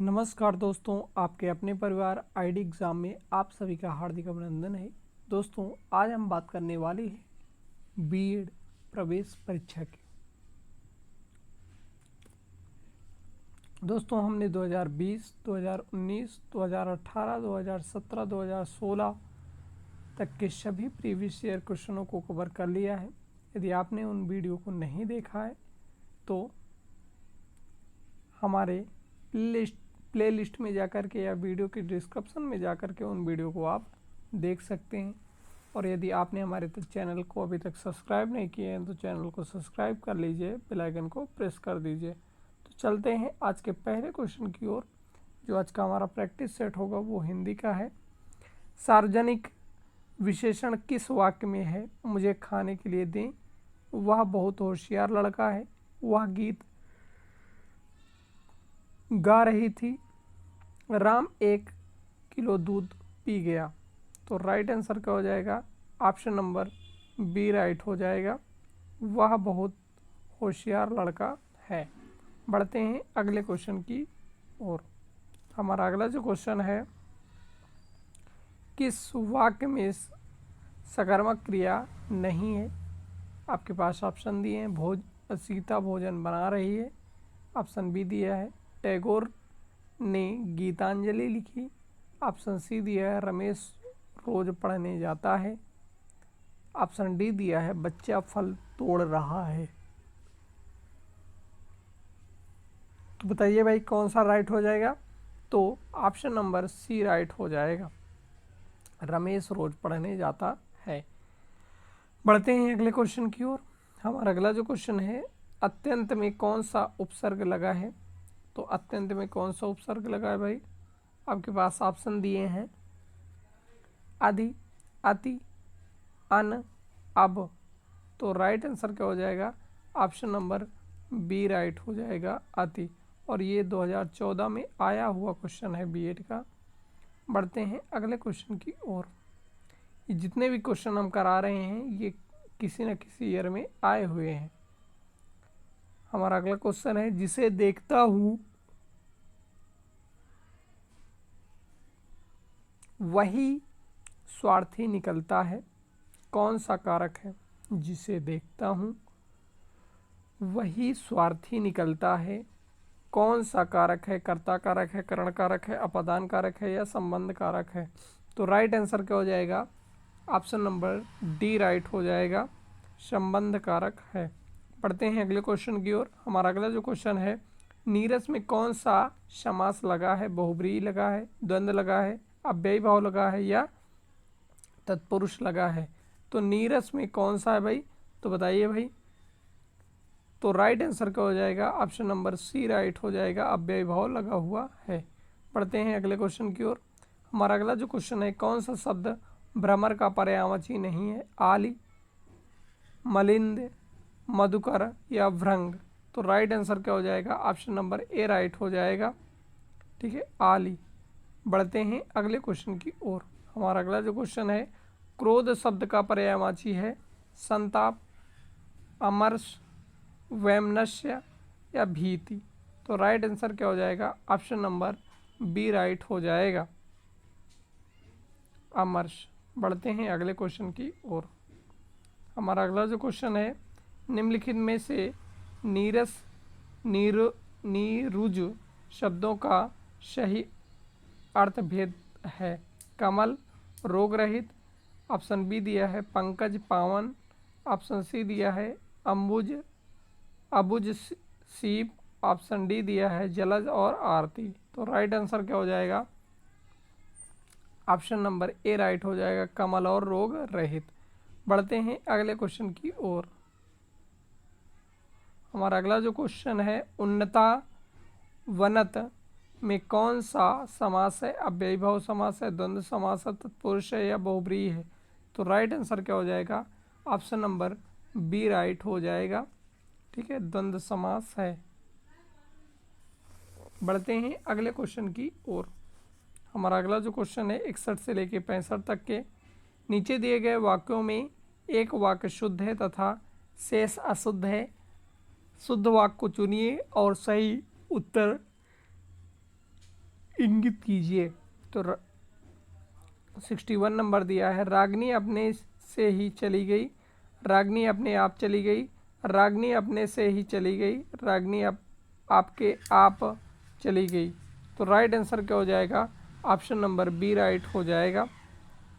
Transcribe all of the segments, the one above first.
नमस्कार दोस्तों, आपके अपने परिवार आईडी एग्ज़ाम में आप सभी का हार्दिक अभिनंदन है। दोस्तों, आज हम बात करने वाले हैं बीएड प्रवेश परीक्षा की। दोस्तों, हमने 2020, 2019, 2018, 2017, 2016 तक के सभी प्रीवियस ईयर क्वेश्चनों को कवर कर लिया है। यदि आपने उन वीडियो को नहीं देखा है तो हमारे प्लेलिस्ट में जाकर के या वीडियो के डिस्क्रिप्शन में जाकर के उन वीडियो को आप देख सकते हैं। और यदि आपने हमारे चैनल को अभी तक सब्सक्राइब नहीं किए हैं तो चैनल को सब्सक्राइब कर लीजिए, बेल आइकन को प्रेस कर दीजिए। तो चलते हैं आज के पहले क्वेश्चन की ओर। जो आज का हमारा प्रैक्टिस सेट होगा वो हिंदी का है। सार्वजनिक विशेषण किस वाक्य में है? मुझे खाने के लिए दें, वह बहुत होशियार लड़का है, वह गीत गा रही थी, राम 1 किलो दूध पी गया। तो राइट आंसर क्या हो जाएगा? ऑप्शन नंबर बी राइट हो जाएगा, वह बहुत होशियार लड़का है। बढ़ते हैं अगले क्वेश्चन की ओर। हमारा अगला जो क्वेश्चन है, किस वाक्य में सकर्मक क्रिया नहीं है? आपके पास ऑप्शन दिए हैं, सीता भोजन बना रही है, ऑप्शन बी दिया है टैगोर ने गीतांजलि लिखी, ऑप्शन सी दिया है रमेश रोज पढ़ने जाता है, ऑप्शन डी दिया है बच्चा फल तोड़ रहा है। तो बताइए भाई कौन सा राइट हो जाएगा? तो ऑप्शन नंबर सी राइट हो जाएगा, रमेश रोज पढ़ने जाता है। बढ़ते हैं अगले क्वेश्चन की ओर। हमारा अगला जो क्वेश्चन है, अत्यंत में कौन सा उपसर्ग लगा है? तो अत्यंत में कौन सा उपसर्ग लगा है भाई? आपके पास ऑप्शन दिए हैं आदि, अति, अन, अब। तो राइट आंसर क्या हो जाएगा? ऑप्शन नंबर बी राइट हो जाएगा, अति। और ये 2014 में आया हुआ क्वेश्चन है बीएड का। बढ़ते हैं अगले क्वेश्चन की ओर। ये जितने भी क्वेश्चन हम करा रहे हैं ये किसी न किसी ईयर में आए हुए हैं। हमारा अगला क्वेश्चन है, जिसे देखता हूँ वही स्वार्थी निकलता है, कौन सा कारक है? जिसे देखता हूँ वही स्वार्थी निकलता है, कौन सा कारक है? कर्ता कारक है, करण कारक है, अपादान कारक है या संबंध कारक है? तो राइट आंसर क्या हो जाएगा? ऑप्शन नंबर डी राइट हो जाएगा, संबंध कारक है। पढ़ते हैं अगले क्वेश्चन की ओर। हमारा अगला जो क्वेश्चन है, नीरस में कौन सा समास लगा है? बहुब्रीहि लगा है, द्वंद्व लगा है, अव्ययी भाव लगा है या तत्पुरुष लगा है? तो नीरस में कौन सा है भाई? तो बताइए भाई। तो राइट आंसर क्या हो जाएगा? ऑप्शन नंबर सी राइट हो जाएगा, अव्ययी भाव लगा हुआ है। पढ़ते हैं अगले क्वेश्चन की ओर। हमारा अगला जो क्वेश्चन है, कौन सा शब्द भ्रमर का पर्यायवाची नहीं है? आली, मलिंद, मधुकर या भ्रंग? तो राइट आंसर क्या हो जाएगा? ऑप्शन नंबर ए राइट हो जाएगा, ठीक है, आली। बढ़ते हैं अगले क्वेश्चन की ओर। हमारा अगला जो क्वेश्चन है, क्रोध शब्द का पर्यायवाची है संताप, अमर्ष, वैमनस्य या भीति? तो राइट आंसर क्या हो जाएगा? ऑप्शन नंबर बी राइट हो जाएगा, अमर्ष। बढ़ते हैं अगले क्वेश्चन की ओर। हमारा अगला जो क्वेश्चन है, निम्नलिखित में से नीरस, नीरुज शब्दों का सही अर्थ भेद है? कमल, रोग रहित, ऑप्शन बी दिया है पंकज, पावन, ऑप्शन सी दिया है अम्बुज, अबुज, सीप, ऑप्शन डी दिया है जलज और आरती। तो राइट आंसर क्या हो जाएगा? ऑप्शन नंबर ए राइट हो जाएगा, कमल और रोग रहित। बढ़ते हैं अगले क्वेश्चन की ओर। हमारा अगला जो क्वेश्चन है, उन्नता वनत में कौन सा समास है? अव्ययी भाव समास है, द्वंद्व समास है, तत्पुरुष है या बहुब्रीहि है? तो राइट आंसर क्या हो जाएगा? ऑप्शन नंबर बी राइट हो जाएगा, ठीक है, द्वंद्व समास है। बढ़ते हैं अगले क्वेश्चन की ओर। हमारा अगला जो क्वेश्चन है 61 से लेके 65 तक के। नीचे दिए गए वाक्यों में एक वाक्य शुद्ध है तथा शेष अशुद्ध है, शुद्ध वाक्य को चुनिए और सही उत्तर इंगित कीजिए। तो 61 नंबर दिया है, रागनी अपने से ही चली गई, रागनी अपने आप चली गई, रागनी अपने से ही चली गई, रागनी आपके आप चली गई। तो राइट आंसर क्या हो जाएगा? ऑप्शन नंबर बी राइट हो जाएगा।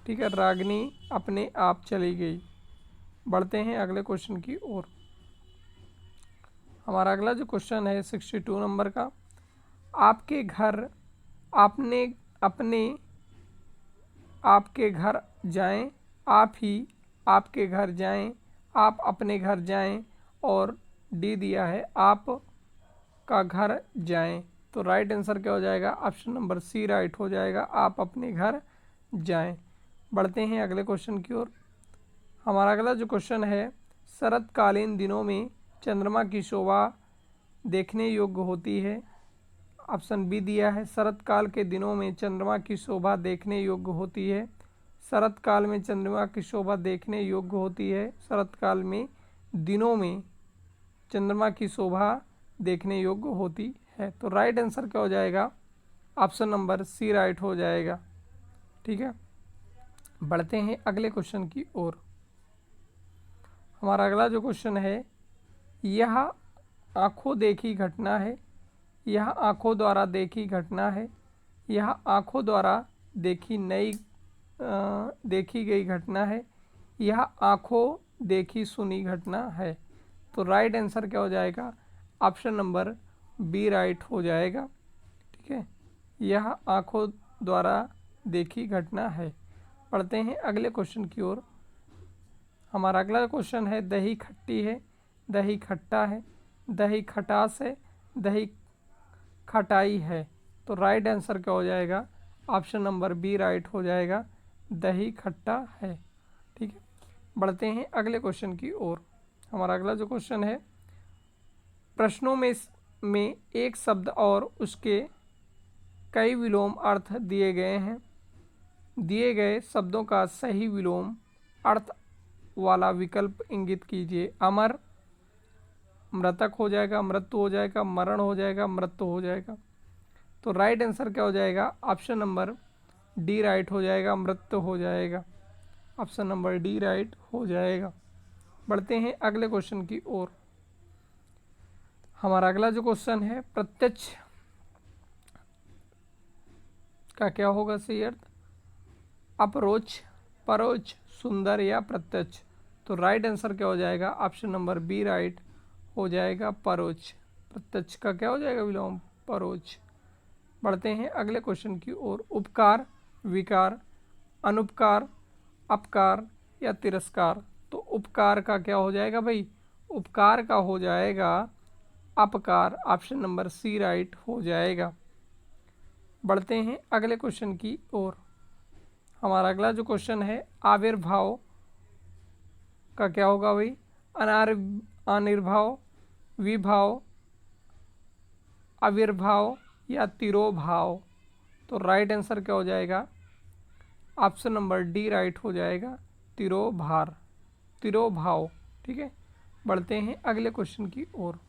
ठीक है, रागनी अपने आप चली गई। बढ़ते हैं अगले क्वेश्चन की ओर। हमारा अगला जो क्वेश्चन है 62 नंबर का, आपके घर आपने अपने आपके घर जाएं, आप ही आपके घर जाएं, आप अपने घर जाएं, और डी दिया है आप का घर जाएं। तो राइट आंसर क्या हो जाएगा? ऑप्शन नंबर सी राइट हो जाएगा, आप अपने घर जाएं। बढ़ते हैं अगले क्वेश्चन की ओर। हमारा अगला जो क्वेश्चन है, शरतकालीन दिनों में चंद्रमा की शोभा देखने योग्य होती है। ऑप्शन बी दिया है, शरतकाल के दिनों में चंद्रमा की शोभा देखने योग्य होती है। शरतकाल में चंद्रमा की शोभा देखने योग्य होती है। शरतकाल में दिनों में चंद्रमा की शोभा देखने योग्य होती है। तो राइट आंसर क्या हो जाएगा? ऑप्शन नंबर सी राइट हो जाएगा। ठीक है, बढ़ते हैं अगले क्वेश्चन की ओर। हमारा अगला जो क्वेश्चन है, यह आंखों देखी घटना है, यह आंखों द्वारा देखी घटना है, यह आंखों द्वारा देखी गई घटना है, यह आंखों देखी सुनी घटना है। तो राइट आंसर क्या हो जाएगा? ऑप्शन नंबर बी राइट हो जाएगा। ठीक है, यह आंखों द्वारा देखी घटना है। पढ़ते हैं अगले क्वेश्चन की ओर। हमारा अगला क्वेश्चन है, दही खट्टी है, दही खट्टा है, दही खटास है, दही खटाई है। तो राइट आंसर क्या हो जाएगा? ऑप्शन नंबर बी राइट हो जाएगा, दही खट्टा है। ठीक है, बढ़ते हैं अगले क्वेश्चन की ओर। हमारा अगला जो क्वेश्चन है, प्रश्नों में एक शब्द और उसके कई विलोम अर्थ दिए गए हैं। दिए गए शब्दों का सही विलोम अर्थ वाला विकल्प इंगित कीजिए। अमर मृतक हो जाएगा, मृत्यु हो जाएगा, मरण हो जाएगा, मृत्यु हो जाएगा। तो राइट आंसर क्या हो जाएगा? ऑप्शन नंबर डी राइट हो जाएगा, मृत्यु हो जाएगा। ऑप्शन नंबर डी राइट हो जाएगा। बढ़ते हैं अगले क्वेश्चन की ओर। हमारा अगला जो क्वेश्चन है, प्रत्यक्ष का क्या होगा सही अर्थ? अपरोक्ष, परोक्ष, सुंदर या प्रत्यक्ष। तो राइट आंसर क्या हो जाएगा? ऑप्शन नंबर बी राइट हो जाएगा, परोक्ष। प्रत्यक्ष का क्या हो जाएगा विलोम? परोक्ष। बढ़ते हैं अगले क्वेश्चन की ओर। उपकार, विकार, अनुपकार, अपकार या तिरस्कार। तो उपकार का क्या हो जाएगा भाई? उपकार का हो जाएगा अपकार। ऑप्शन नंबर सी राइट हो जाएगा। बढ़ते हैं अगले क्वेश्चन की ओर। हमारा अगला जो क्वेश्चन है, आविर्भाव का क्या होगा भाई? अनिर्भाव, विभाव, आविर्भाव या तिरोभाव। तो राइट आंसर क्या हो जाएगा? ऑप्शन नंबर डी राइट हो जाएगा, तिरोभार, तिरोभाव। ठीक है, बढ़ते हैं अगले क्वेश्चन की ओर।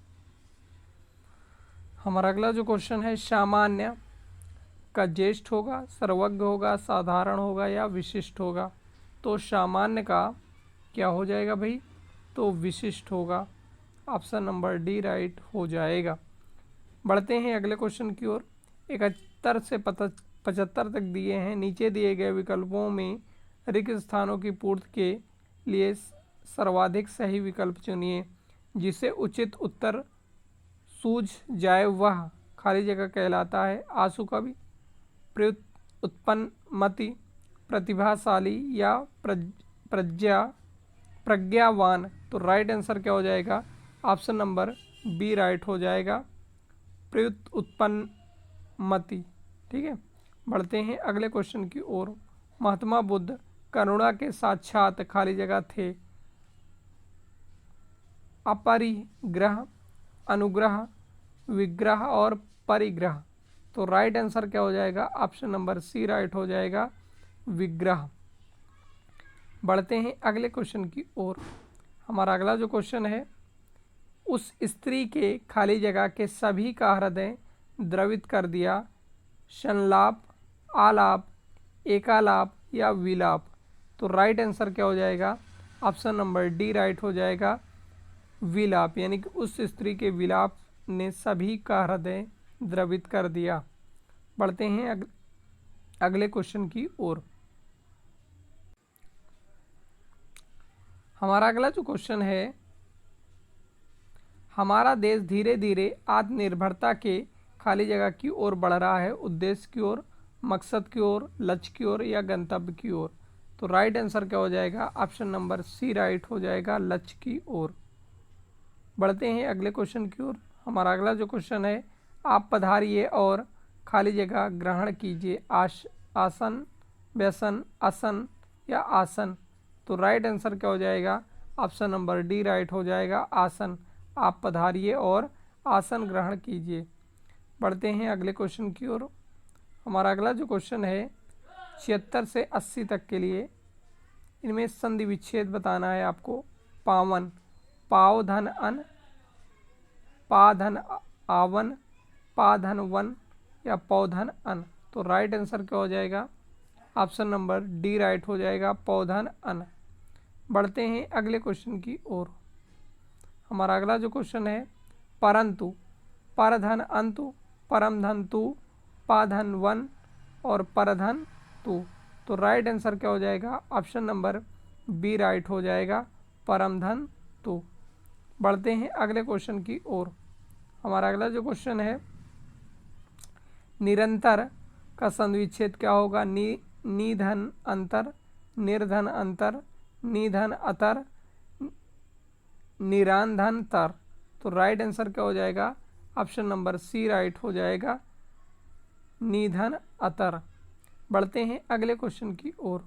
हमारा अगला जो क्वेश्चन है, सामान्य का ज्येष्ठ होगा, सर्वज्ञ होगा, साधारण होगा या विशिष्ट होगा। तो सामान्य का क्या हो जाएगा भाई? तो विशिष्ट होगा। ऑप्शन नंबर डी राइट हो जाएगा। बढ़ते हैं अगले क्वेश्चन की ओर। 71 से 75 तक दिए हैं। नीचे दिए गए विकल्पों में रिक्त स्थानों की पूर्ति के लिए सर्वाधिक सही विकल्प चुनिए। जिसे उचित उत्तर सूझ जाए वह खाली जगह कहलाता है। आंसू कवि, उत्पन्नमति, प्रतिभाशाली या प्रज्ञावान। तो राइट आंसर क्या हो जाएगा? ऑप्शन नंबर बी राइट हो जाएगा, उत्पन्नमति। ठीक है, बढ़ते हैं अगले क्वेश्चन की ओर। महात्मा बुद्ध करुणा के साक्षात खाली जगह थे। अपरिग्रह, अनुग्रह, विग्रह और परिग्रह। तो राइट आंसर क्या हो जाएगा? ऑप्शन नंबर सी राइट हो जाएगा, विग्रह। बढ़ते हैं अगले क्वेश्चन की ओर। हमारा अगला जो क्वेश्चन है, उस स्त्री के खाली जगह के सभी का हृदय द्रवित कर दिया। संलाप, आलाप, एकालाप या विलाप। तो राइट आंसर क्या हो जाएगा? ऑप्शन नंबर डी राइट हो जाएगा, विलाप, यानी कि उस स्त्री के विलाप ने सभी का हृदय द्रवित कर दिया। बढ़ते हैं अगले क्वेश्चन की ओर। हमारा अगला जो क्वेश्चन है, हमारा देश धीरे धीरे आत्मनिर्भरता के खाली जगह की ओर बढ़ रहा है, उद्देश्य की ओर, मकसद की ओर, लक्ष्य की ओर या गंतव्य की ओर। तो राइट आंसर क्या हो जाएगा? ऑप्शन नंबर सी राइट हो जाएगा, लक्ष्य की ओर। बढ़ते हैं अगले क्वेश्चन की ओर। हमारा अगला जो क्वेश्चन है, आप पधारिए और खाली जगह ग्रहण कीजिए, आसन, व्यसन, आसन या आसन। तो राइट आंसर क्या हो जाएगा? ऑप्शन नंबर डी राइट हो जाएगा, आसन। आप पधारिए और आसन ग्रहण कीजिए। बढ़ते हैं अगले क्वेश्चन की ओर। हमारा अगला जो क्वेश्चन है 76 से 80 तक के लिए, इनमें संधि विच्छेद बताना है आपको। पावन, पाव धन अन, पा धन आवन, पा धन वन या पौधन अन। तो राइट आंसर क्या हो जाएगा? ऑप्शन नंबर डी राइट हो जाएगा, पौधन अन। बढ़ते हैं अगले क्वेश्चन की ओर। हमारा अगला जो क्वेश्चन है, परंतु, परधन अंतु, परम धन तु, पाधन वन और परधन तु। तो राइट आंसर क्या हो जाएगा? ऑप्शन नंबर बी राइट हो जाएगा, परम धन तु। बढ़ते हैं अगले क्वेश्चन की ओर। हमारा अगला जो क्वेश्चन है, निरंतर का संधि विच्छेद क्या होगा? निधन अंतर, निर्धन अंतर, निधन अतर, निरांधन तर। तो राइट आंसर क्या हो जाएगा? ऑप्शन नंबर सी राइट हो जाएगा, निधन अतर। बढ़ते हैं अगले क्वेश्चन की ओर।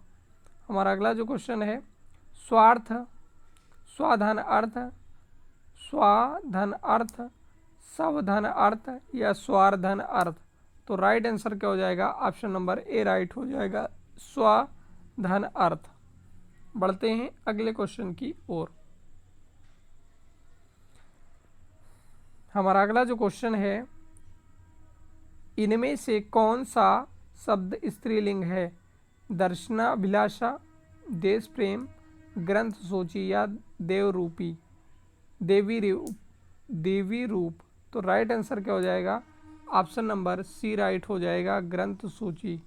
हमारा अगला जो क्वेश्चन है, स्वार्थ, स्वाधन अर्थ, स्वाधन अर्थ, सावधन अर्थ या स्वार्धन अर्थ। तो राइट आंसर क्या हो जाएगा? ऑप्शन नंबर ए राइट हो जाएगा, स्वाधन अर्थ। बढ़ते हैं अगले क्वेश्चन की ओर। हमारा अगला जो क्वेश्चन है, इनमें से कौन सा शब्द स्त्रीलिंग है? दर्शनाभिलाषा, देश प्रेम, ग्रंथ सूची या देवरूपी, देवी रूप। तो राइट आंसर क्या हो जाएगा? ऑप्शन नंबर सी राइट हो जाएगा, ग्रंथ सूची।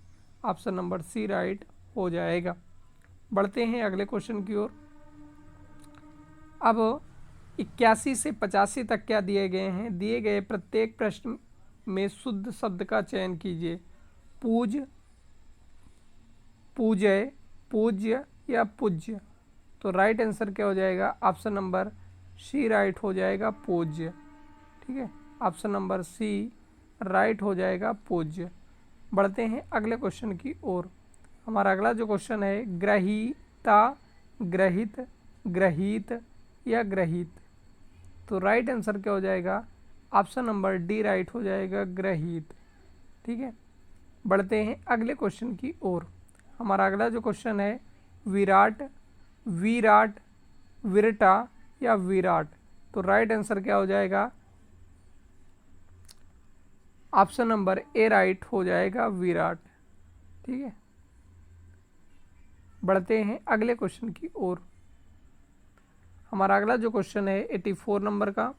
ऑप्शन नंबर सी राइट हो जाएगा। बढ़ते हैं अगले क्वेश्चन की ओर। अब 81 से 85 तक क्या दिए गए हैं? दिए गए प्रत्येक प्रश्न में शुद्ध शब्द का चयन कीजिए। पूज, पूजय, पूज्य या पूज्य। तो राइट आंसर क्या हो जाएगा? ऑप्शन नंबर सी राइट हो जाएगा, पूज्य। ठीक है, ऑप्शन नंबर सी राइट हो जाएगा, पूज्य। बढ़ते हैं अगले क्वेश्चन की ओर। हमारा अगला जो क्वेश्चन है, ग्रहीता, ग्रहित, ग्रहीत या ग्रहित। तो राइट आंसर क्या हो जाएगा? ऑप्शन नंबर डी राइट हो जाएगा, ग्रहित। ठीक है, बढ़ते हैं अगले क्वेश्चन की ओर। हमारा अगला जो क्वेश्चन है, विराट, विराट, विरटा या विराट। तो राइट आंसर क्या हो जाएगा? ऑप्शन नंबर ए राइट हो जाएगा, विराट। ठीक है, बढ़ते हैं अगले क्वेश्चन की ओर। हमारा अगला जो क्वेश्चन है 84 नंबर का,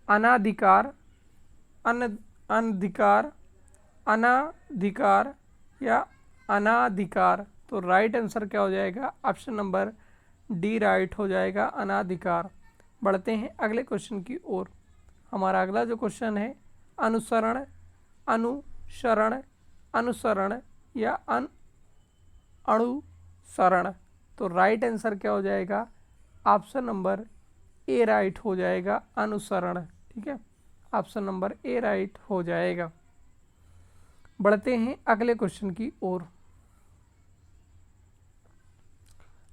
अनाधिकार, अनधिकार, अनाधिकार या अनाधिकार। तो राइट आंसर क्या हो जाएगा? ऑप्शन नंबर डी राइट हो जाएगा, अनाधिकार। बढ़ते हैं अगले क्वेश्चन की ओर। हमारा अगला जो क्वेश्चन है, अनुसरण, अनुसरण, अनुसरण या अणुसरण। तो राइट आंसर क्या हो जाएगा? ऑप्शन नंबर ए राइट हो जाएगा, अनुसरण। ठीक है, ऑप्शन नंबर ए राइट हो जाएगा। बढ़ते हैं अगले क्वेश्चन की ओर।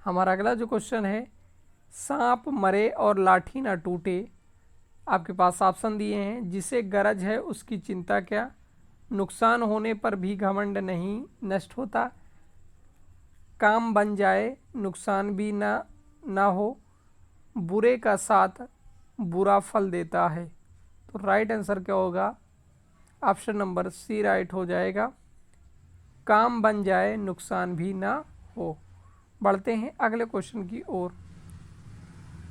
हमारा अगला जो क्वेश्चन है, सांप मरे और लाठी ना टूटे। आपके पास ऑप्शन दिए हैं, जिसे गरज है उसकी चिंता क्या, नुकसान होने पर भी घमंड नहीं नष्ट होता, काम बन जाए नुकसान भी ना हो, बुरे का साथ बुरा फल देता है। तो राइट आंसर क्या होगा? ऑप्शन नंबर सी राइट हो जाएगा। काम बन जाए नुकसान भी ना हो। बढ़ते हैं अगले क्वेश्चन की ओर।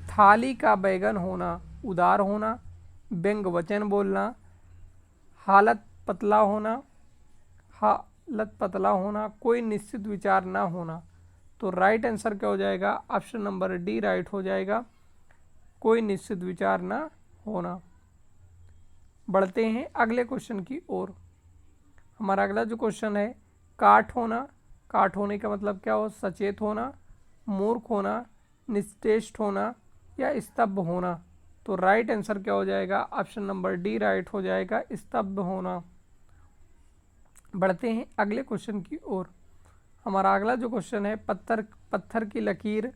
थाली का बैगन होना, उदार होना, व्यंग वचन बोलना, हालत पतला होना, कोई निश्चित विचार ना होना। तो राइट आंसर क्या हो जाएगा? ऑप्शन नंबर डी राइट हो जाएगा, कोई निश्चित विचार ना होना। बढ़ते हैं अगले क्वेश्चन की ओर। हमारा अगला जो क्वेश्चन है, काठ होना, काठ होने का मतलब क्या हो? सचेत होना, मूर्ख होना, निश्चेष्ट होना या स्तब्ध होना। तो राइट आंसर क्या हो जाएगा? ऑप्शन नंबर डी राइट हो जाएगा, स्तब्ध होना। बढ़ते हैं अगले क्वेश्चन की ओर। हमारा अगला जो क्वेश्चन है, पत्थर की लकीर,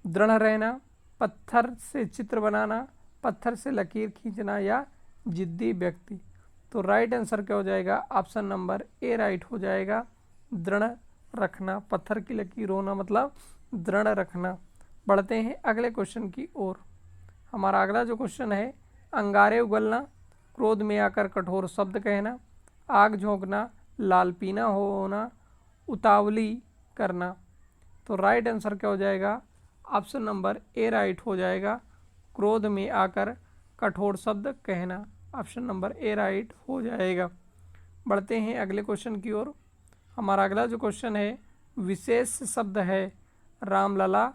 दृढ़ रहना, पत्थर से चित्र बनाना, पत्थर से लकीर खींचना या जिद्दी व्यक्ति। तो राइट आंसर क्या हो जाएगा? ऑप्शन नंबर ए राइट हो जाएगा, दृढ़ रखना। पत्थर की लकीर होना मतलब दृढ़ रखना। बढ़ते हैं अगले क्वेश्चन की ओर। हमारा अगला जो क्वेश्चन है, अंगारे उगलना, क्रोध में आकर कठोर शब्द कहना, आग झोंकना, लाल पीना होना, उतावली करना। तो राइट आंसर क्या हो जाएगा? ऑप्शन नंबर ए राइट हो जाएगा, क्रोध में आकर कठोर शब्द कहना। ऑप्शन नंबर ए राइट हो जाएगा। बढ़ते हैं अगले क्वेश्चन की ओर। हमारा अगला जो क्वेश्चन है, विशेष शब्द है रामलला,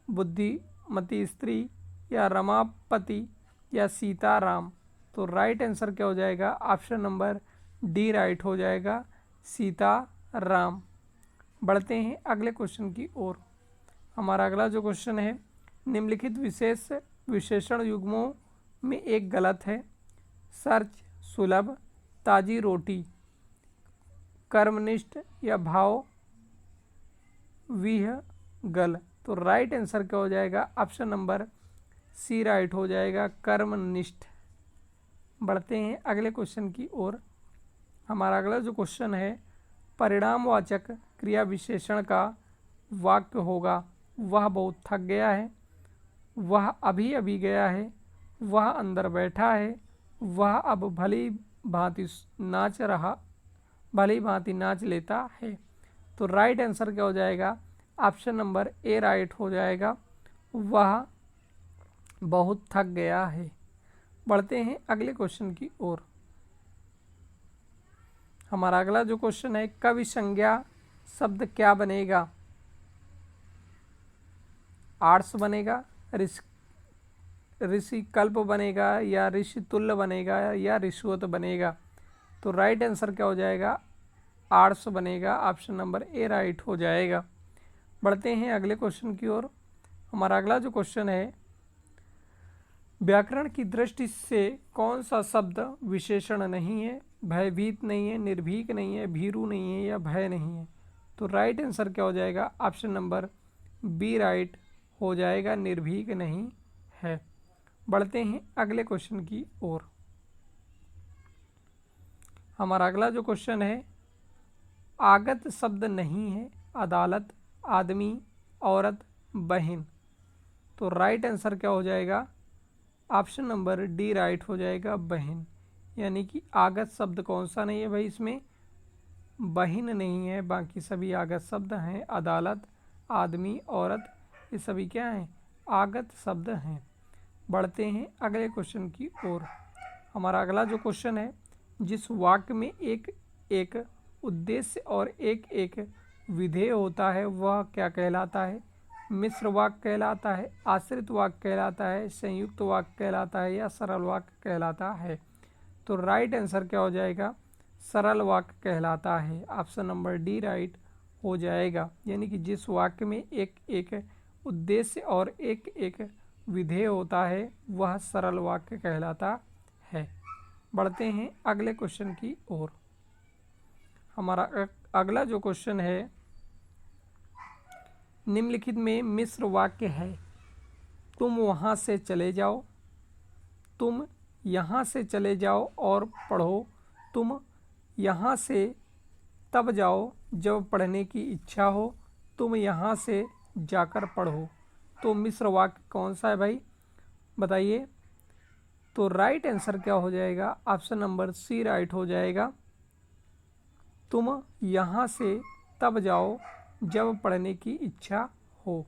बुद्धिमती स्त्री या रमापति या सीताराम। तो राइट आंसर क्या हो जाएगा? ऑप्शन नंबर डी राइट हो जाएगा, सीताराम। बढ़ते हैं अगले क्वेश्चन की ओर। हमारा अगला जो क्वेश्चन है, निम्नलिखित विशेषण युग्मों में एक गलत है। सर्च, सुलभ, ताजी रोटी, कर्मनिष्ठ या भाव विहगल। तो राइट आंसर क्या हो जाएगा? ऑप्शन नंबर सी राइट हो जाएगा, कर्मनिष्ठ। बढ़ते हैं अगले क्वेश्चन की ओर। हमारा अगला जो क्वेश्चन है, परिणामवाचक क्रिया विशेषण का वाक्य होगा, वह बहुत थक गया है, वह अभी अभी गया है, वह अंदर बैठा है, वह अब भली भांति नाच लेता है। तो राइट आंसर क्या हो जाएगा? ऑप्शन नंबर ए राइट हो जाएगा, वह बहुत थक गया है। बढ़ते हैं अगले क्वेश्चन की ओर। हमारा अगला जो क्वेश्चन है, कवि संज्ञा शब्द क्या बनेगा? आर्ट्स बनेगा, ऋषि कल्प बनेगा या ऋषि तुल्य बनेगा या ऋषवत बनेगा। तो राइट आंसर क्या हो जाएगा? आर्ट्स बनेगा। ऑप्शन नंबर ए राइट हो जाएगा। बढ़ते हैं अगले क्वेश्चन की ओर। हमारा अगला जो क्वेश्चन है, व्याकरण की दृष्टि से कौन सा शब्द विशेषण नहीं है? भयभीत नहीं है, निर्भीक नहीं है, भीरु नहीं है या भय नहीं है। तो राइट आंसर क्या हो जाएगा? ऑप्शन नंबर बी राइट हो जाएगा, निर्भीक नहीं है। बढ़ते हैं अगले क्वेश्चन की ओर। हमारा अगला जो क्वेश्चन है, आगत शब्द नहीं है, अदालत, आदमी, औरत, बहन। तो राइट आंसर क्या हो जाएगा? ऑप्शन नंबर डी राइट हो जाएगा, बहन। यानी कि आगत शब्द कौन सा नहीं है भाई? इसमें बहन नहीं है, बाकी सभी आगत शब्द हैं। अदालत, आदमी, औरत, ये सभी क्या हैं? आगत शब्द हैं। बढ़ते हैं अगले क्वेश्चन की ओर। हमारा अगला जो क्वेश्चन है, जिस वाक्य में एक एक उद्देश्य और एक एक विधेय होता है, वह क्या कहलाता है? मिश्र वाक्य कहलाता है, आश्रित वाक्य कहलाता है, संयुक्त वाक्य कहलाता है या सरल वाक्य कहलाता है। तो राइट आंसर क्या हो जाएगा? सरल वाक्य कहलाता है। ऑप्शन नंबर डी राइट हो जाएगा। यानी कि जिस वाक्य में एक एक उद्देश्य और एक एक विधेय होता है, वह सरल वाक्य कहलाता है। बढ़ते हैं अगले क्वेश्चन की ओर। हमारा अगला जो क्वेश्चन है, निम्नलिखित में मिश्र वाक्य है। तुम वहाँ से चले जाओ, तुम यहाँ से चले जाओ और पढ़ो, तुम यहाँ से तब जाओ जब पढ़ने की इच्छा हो, तुम यहाँ से जाकर पढ़ो। तो मिश्र वाक्य कौन सा है भाई? बताइए। तो राइट आंसर क्या हो जाएगा? ऑप्शन नंबर सी राइट हो जाएगा। तुम यहाँ से तब जाओ जब पढ़ने की इच्छा हो।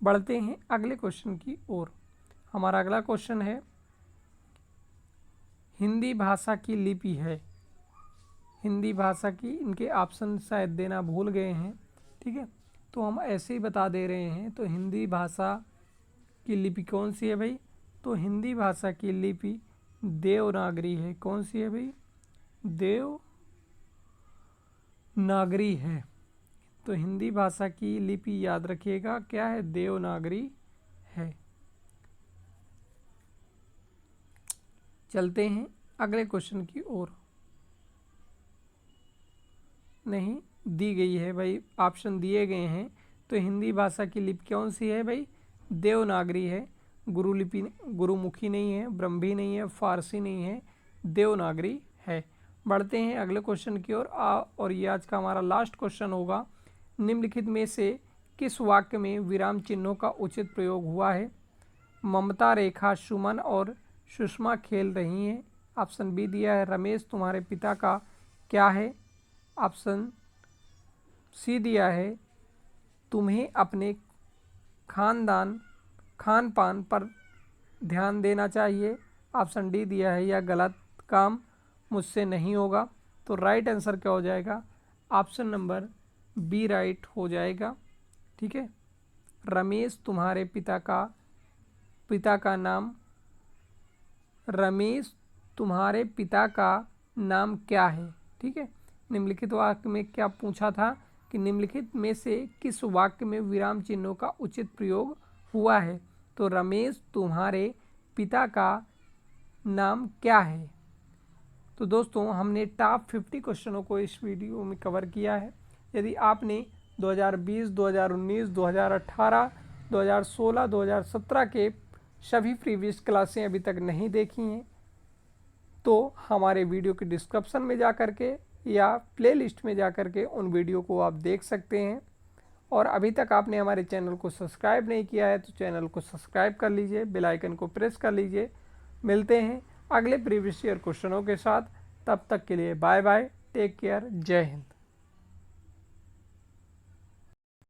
बढ़ते हैं अगले क्वेश्चन की ओर। हमारा अगला क्वेश्चन है, हिंदी भाषा की लिपि है। हिंदी भाषा की, इनके ऑप्शन शायद देना भूल गए हैं, ठीक है, तो हम ऐसे ही बता दे रहे हैं। तो हिंदी भाषा की लिपि कौन सी है भाई? तो हिंदी भाषा की लिपि देवनागरी है। कौन सी है भाई? देवनागरी है। तो हिंदी भाषा की लिपि याद रखिएगा क्या है? देवनागरी है। चलते हैं अगले क्वेश्चन की ओर। नहीं दी गई है भाई, ऑप्शन दिए गए हैं। तो हिंदी भाषा की लिपि कौन सी है भाई? देवनागरी है। गुरुलिपि, गुरुमुखी नहीं है, ब्रह्मी नहीं है, फारसी नहीं है, देवनागरी है। बढ़ते हैं अगले क्वेश्चन की ओर और ये आज का हमारा लास्ट क्वेश्चन होगा। निम्नलिखित में से किस वाक्य में विराम चिन्हों का उचित प्रयोग हुआ है? ममता, रेखा, सुमन और सुषमा खेल रही हैं। ऑप्शन बी दिया है, रमेश तुम्हारे पिता का क्या है? ऑप्शन सी दिया है, तुम्हें अपने खान पान पर ध्यान देना चाहिए। ऑप्शन डी दिया है, यह गलत काम मुझसे नहीं होगा। तो राइट आंसर क्या हो जाएगा? ऑप्शन नंबर बी राइट हो जाएगा। ठीक है, रमेश तुम्हारे पिता का नाम, रमेश तुम्हारे पिता का नाम क्या है? ठीक है, निम्नलिखित वाक्य में क्या पूछा था कि निम्नलिखित में से किस वाक्य में विराम चिन्हों का उचित प्रयोग हुआ है? तो रमेश तुम्हारे पिता का नाम क्या है? तो दोस्तों हमने टॉप 50 क्वेश्चनों को इस वीडियो में कवर किया है। यदि आपने 2020, 2019, 2018, 2016, 2017 के सभी प्रीवियस क्लासें अभी तक नहीं देखी हैं तो हमारे वीडियो के डिस्क्रिप्शन में जा कर के या प्लेलिस्ट में जा कर के उन वीडियो को आप देख सकते हैं। और अभी तक आपने हमारे चैनल को सब्सक्राइब नहीं किया है तो चैनल को सब्सक्राइब कर लीजिए, बेल आइकन को प्रेस कर लीजिए। मिलते हैं अगले प्रीवियस ईयर क्वेश्चनों के साथ, तब तक के लिए बाय बाय, टेक केयर, जय हिंद।